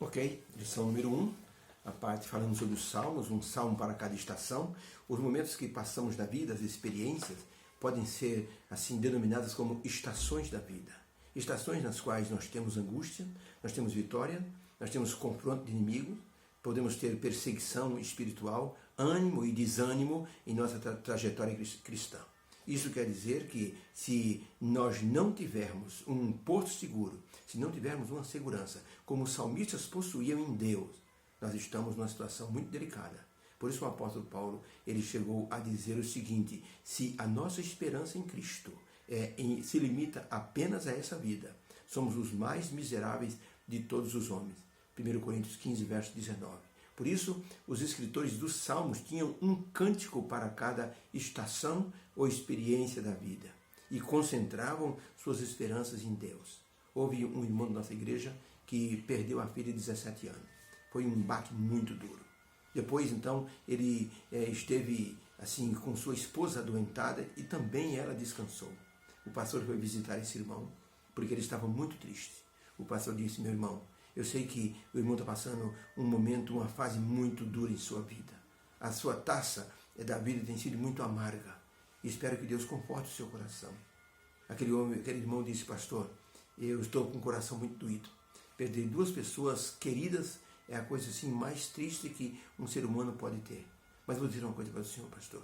Ok, lição número 1, a parte falando sobre os salmos, um salmo para cada estação. Os momentos que passamos na vida, as experiências, podem ser assim denominadas como estações da vida. Estações nas quais nós temos angústia, nós temos vitória, nós temos confronto de inimigos, podemos ter perseguição espiritual, ânimo e desânimo em nossa trajetória cristã. Isso quer dizer que se nós não tivermos um porto seguro, se não tivermos uma segurança, como os salmistas possuíam em Deus, nós estamos numa situação muito delicada. Por isso o apóstolo Paulo ele chegou a dizer o seguinte: se a nossa esperança em Cristo se limita apenas a essa vida, somos os mais miseráveis de todos os homens. 1 Coríntios 15, verso 19. Por isso, os escritores dos Salmos tinham um cântico para cada estação ou experiência da vida e concentravam suas esperanças em Deus. Houve um irmão da nossa igreja que perdeu a filha de 17 anos. Foi um baque muito duro. Depois, então, ele esteve assim com sua esposa adoentada e também ela descansou. O pastor foi visitar esse irmão porque ele estava muito triste. O pastor disse: meu irmão, eu sei que o irmão está passando um momento, uma fase muito dura em sua vida. A sua taça da vida tem sido muito amarga. Espero que Deus conforte o seu coração. Aquele irmão disse: pastor, eu estou com o coração muito doído. Perder duas pessoas queridas é a coisa assim mais triste que um ser humano pode ter. Mas vou dizer uma coisa para o senhor, pastor.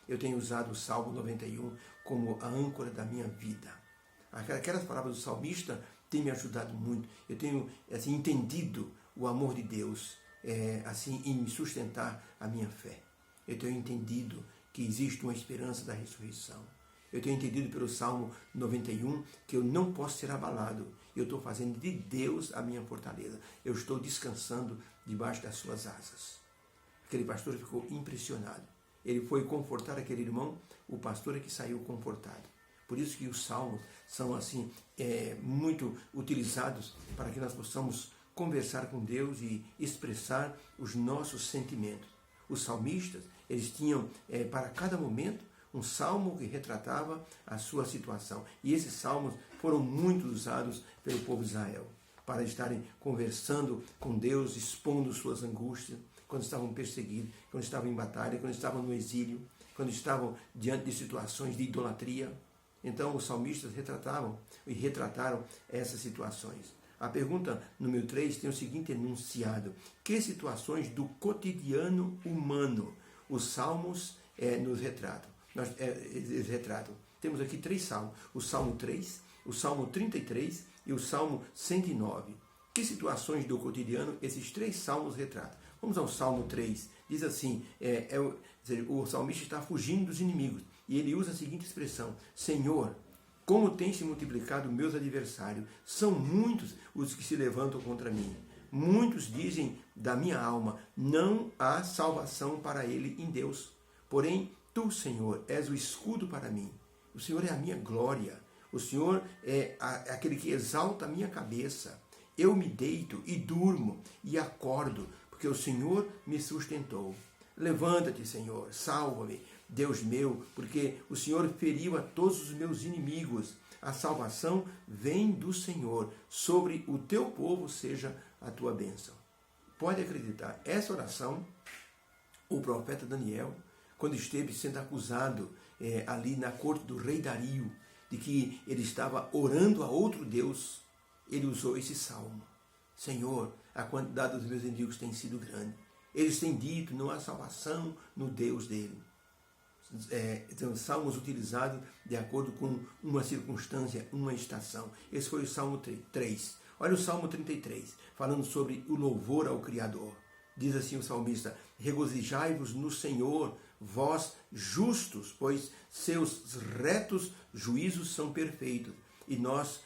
Eu tenho usado o Salmo 91 como a âncora da minha vida. Aquelas palavras do salmista têm me ajudado muito. Eu tenho assim entendido o amor de Deus assim em me sustentar a minha fé. Eu tenho entendido que existe uma esperança da ressurreição. Eu tenho entendido pelo Salmo 91 que eu não posso ser abalado. Eu estou fazendo de Deus a minha fortaleza. Eu estou descansando debaixo das suas asas. Aquele pastor ficou impressionado. Ele foi confortar aquele irmão, o pastor é que saiu confortado. Por isso que os salmos são assim muito utilizados para que nós possamos conversar com Deus e expressar os nossos sentimentos. Os salmistas, eles tinham para cada momento um salmo que retratava a sua situação. E esses salmos foram muito usados pelo povo de Israel para estarem conversando com Deus, expondo suas angústias, quando estavam perseguidos, quando estavam em batalha, quando estavam no exílio, quando estavam diante de situações de idolatria. Então os salmistas retrataram essas situações. A pergunta número 3 tem o seguinte enunciado: que situações do cotidiano humano os salmos nos retratam? Eles retratam. Temos aqui 3 salmos: o Salmo 3, o Salmo 33 e o Salmo 109. Que situações do cotidiano esses 3 salmos retratam? Vamos ao Salmo 3. Diz assim, o salmista está fugindo dos inimigos. E ele usa a seguinte expressão: Senhor, como tem se multiplicado meus adversários, são muitos os que se levantam contra mim. Muitos dizem da minha alma, não há salvação para ele em Deus. Porém, tu, Senhor, és o escudo para mim. O Senhor é a minha glória. O Senhor é aquele que exalta a minha cabeça. Eu me deito e durmo e acordo, porque o Senhor me sustentou. Levanta-te, Senhor, salva-me, Deus meu, porque o Senhor feriu a todos os meus inimigos. A salvação vem do Senhor. Sobre o teu povo seja a tua bênção. Pode acreditar, essa oração, o profeta Daniel, quando esteve sendo acusado ali na corte do rei Dario, de que ele estava orando a outro Deus, ele usou esse salmo. Senhor, a quantidade dos meus inimigos tem sido grande. Eles têm dito, não há salvação no Deus dele. São salmos utilizados de acordo com uma circunstância, uma estação. Esse foi o Salmo 3. Olha o Salmo 33, falando sobre o louvor ao Criador. Diz assim o salmista: regozijai-vos no Senhor, vós justos, pois seus retos juízos são perfeitos, e nós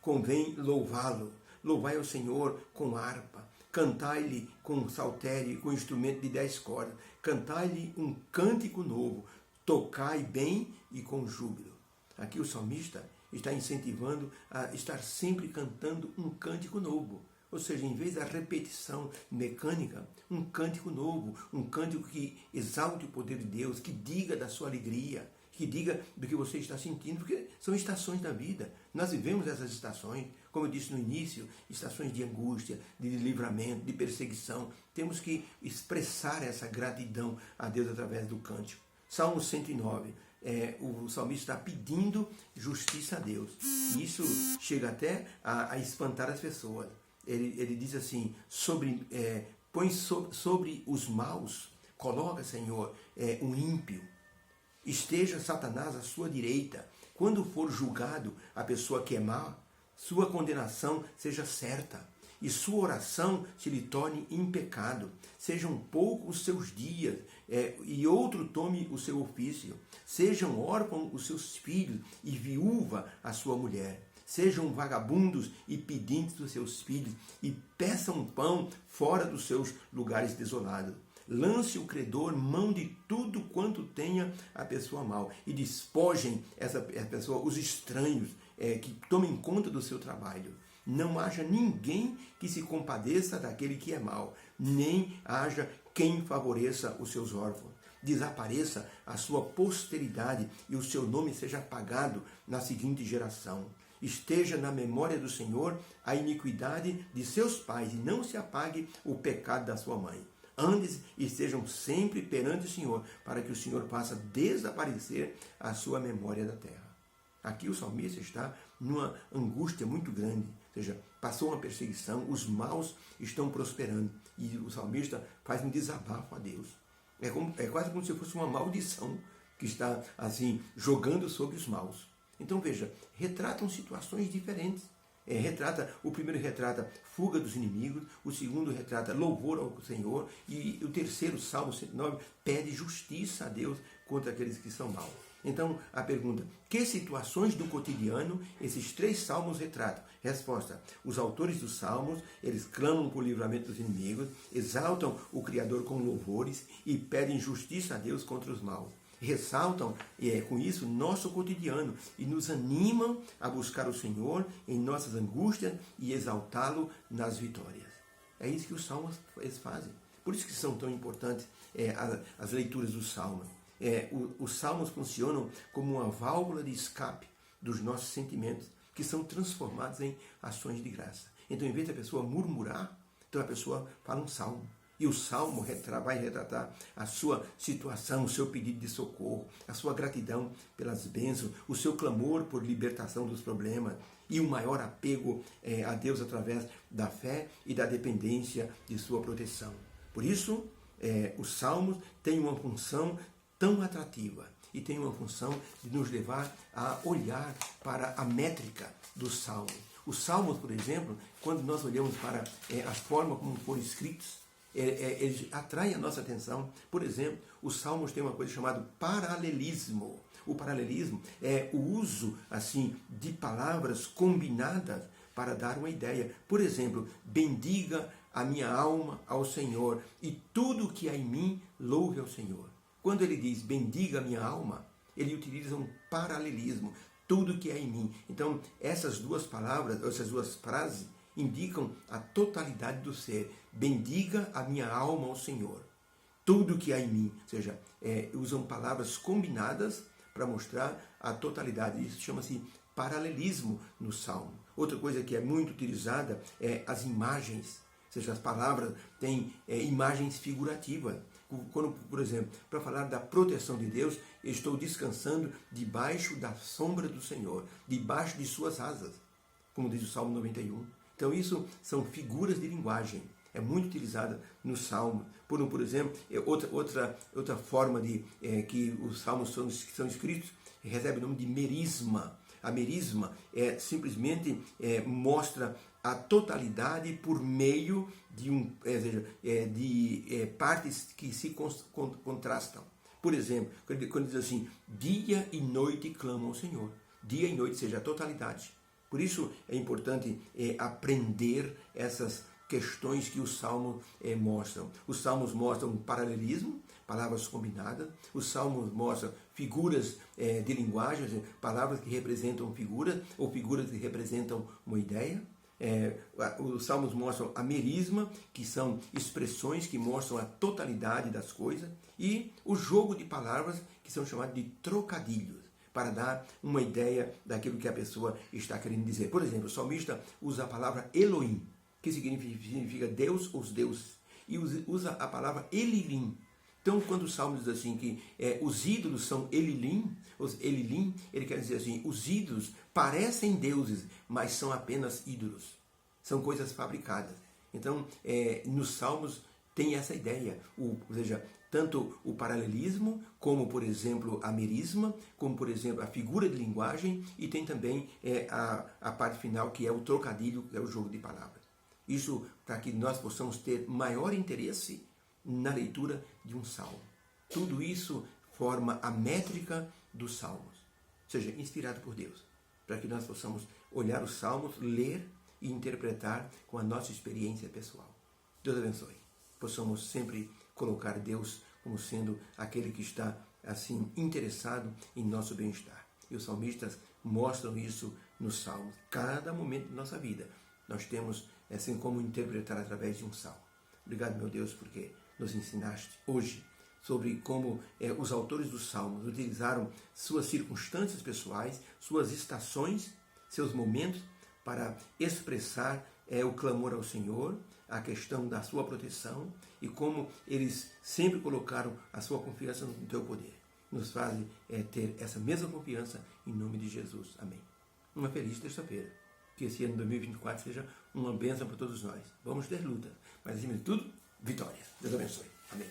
convém louvá-lo. Louvai ao Senhor com harpa, cantai-lhe com saltério e com instrumento de 10 cordas, cantai-lhe um cântico novo, tocai bem e com júbilo. Aqui o salmista está incentivando a estar sempre cantando um cântico novo. Ou seja, em vez da repetição mecânica, um cântico novo, um cântico que exalte o poder de Deus, que diga da sua alegria, que diga do que você está sentindo, porque são estações da vida. Nós vivemos essas estações, como eu disse no início, estações de angústia, de livramento, de perseguição. Temos que expressar essa gratidão a Deus através do cântico. Salmo 109, o salmista está pedindo justiça a Deus. E isso chega até a espantar as pessoas. Ele diz assim, põe sobre os maus, coloca, Senhor, um ímpio. Esteja Satanás à sua direita. Quando for julgado a pessoa que é má, sua condenação seja certa e sua oração se lhe torne em pecado. Sejam poucos os seus dias e outro tome o seu ofício. Sejam órfãos os seus filhos e viúva a sua mulher. Sejam vagabundos e pedintes dos seus filhos e peçam pão fora dos seus lugares desolados. Lance o credor mão de tudo quanto tenha a pessoa mal e despojem essa pessoa, os estranhos, que tomem conta do seu trabalho. Não haja ninguém que se compadeça daquele que é mau, nem haja quem favoreça os seus órfãos. Desapareça a sua posteridade e o seu nome seja apagado na seguinte geração. Esteja na memória do Senhor a iniquidade de seus pais e não se apague o pecado da sua mãe. Andes e estejam sempre perante o Senhor, para que o Senhor faça desaparecer a sua memória da terra. Aqui o salmista está numa angústia muito grande, ou seja, passou uma perseguição, os maus estão prosperando, e o salmista faz um desabafo a Deus. É quase como se fosse uma maldição que está assim jogando sobre os maus. Então veja, retratam situações diferentes. O primeiro retrata fuga dos inimigos, o segundo retrata louvor ao Senhor, e o terceiro, Salmo 109, pede justiça a Deus contra aqueles que são maus. Então, a pergunta, que situações do cotidiano esses três salmos retratam? Resposta, os autores dos salmos, eles clamam por livramento dos inimigos, exaltam o Criador com louvores e pedem justiça a Deus contra os maus. Ressaltam, com isso, nosso cotidiano e nos animam a buscar o Senhor em nossas angústias e exaltá-lo nas vitórias. É isso que os salmos eles fazem. Por isso que são tão importantes as leituras dos salmos. Os salmos funcionam como uma válvula de escape dos nossos sentimentos, que são transformados em ações de graça. Então, em vez da pessoa murmurar, então a pessoa fala um salmo. E o salmo vai retratar a sua situação, o seu pedido de socorro, a sua gratidão pelas bênçãos, o seu clamor por libertação dos problemas e o maior apego a Deus através da fé e da dependência de sua proteção. Por isso, os salmos têm uma função tão atrativa e têm uma função de nos levar a olhar para a métrica dos salmos. Os salmos, por exemplo, quando nós olhamos para a forma como foram escritos, eles atraem a nossa atenção. Por exemplo, os salmos têm uma coisa chamada paralelismo. O paralelismo é o uso assim de palavras combinadas para dar uma ideia. Por exemplo, bendiga a minha alma ao Senhor e tudo que há em mim louve ao Senhor. Quando ele diz bendiga a minha alma, ele utiliza um paralelismo, tudo que há em mim. Então, essas duas palavras, essas duas frases indicam a totalidade do ser. Bendiga a minha alma ao Senhor, tudo que há em mim. Ou seja, usam palavras combinadas para mostrar a totalidade. Isso chama-se paralelismo no Salmo. Outra coisa que é muito utilizada é as imagens. Ou seja, as palavras têm imagens figurativas. Quando, por exemplo, para falar da proteção de Deus, eu estou descansando debaixo da sombra do Senhor, debaixo de suas asas, como diz o Salmo 91. Então isso são figuras de linguagem, é muito utilizada no Salmo. Por exemplo, outra forma de que os Salmos são escritos, recebe o nome de merisma. A merisma simplesmente mostra a totalidade por meio de partes que se contrastam. Por exemplo, quando diz assim, dia e noite clamam ao Senhor. Dia e noite, ou seja, a totalidade. Por isso é importante aprender essas questões que os salmos mostram. Os salmos mostram um paralelismo, palavras combinadas. Os salmos mostram figuras de linguagem, palavras que representam figuras ou figuras que representam uma ideia. Os salmos mostram a merisma, que são expressões que mostram a totalidade das coisas, e o jogo de palavras, que são chamados de trocadilhos, para dar uma ideia daquilo que a pessoa está querendo dizer. Por exemplo, o salmista usa a palavra Elohim, que significa Deus, os deuses, e usa a palavra Elilim. Então, quando o Salmo diz assim que os ídolos são Elilim, ele quer dizer assim, os ídolos parecem deuses, mas são apenas ídolos. São coisas fabricadas. Então, nos Salmos tem essa ideia, ou seja, tanto o paralelismo, como, por exemplo, a merisma, como, por exemplo, a figura de linguagem, e tem também a parte final, que é o trocadilho, que é o jogo de palavras. Isso para que nós possamos ter maior interesse na leitura de um salmo. Tudo isso forma a métrica dos salmos, ou seja, inspirado por Deus, para que nós possamos olhar os salmos, ler e interpretar com a nossa experiência pessoal. Deus abençoe. Possamos sempre colocar Deus como sendo aquele que está assim interessado em nosso bem-estar. E os salmistas mostram isso nos salmos. Cada momento de nossa vida nós temos assim como interpretar através de um salmo. Obrigado, meu Deus, porque nos ensinaste hoje sobre como os autores dos Salmos utilizaram suas circunstâncias pessoais, suas estações, seus momentos para expressar o clamor ao Senhor, a questão da sua proteção e como eles sempre colocaram a sua confiança no teu poder. Nos faz ter essa mesma confiança em nome de Jesus. Amém. Uma feliz terça-feira. Que esse ano 2024 seja uma bênção para todos nós. Vamos ter luta, mas acima de tudo, vitória. Deus abençoe. Amém.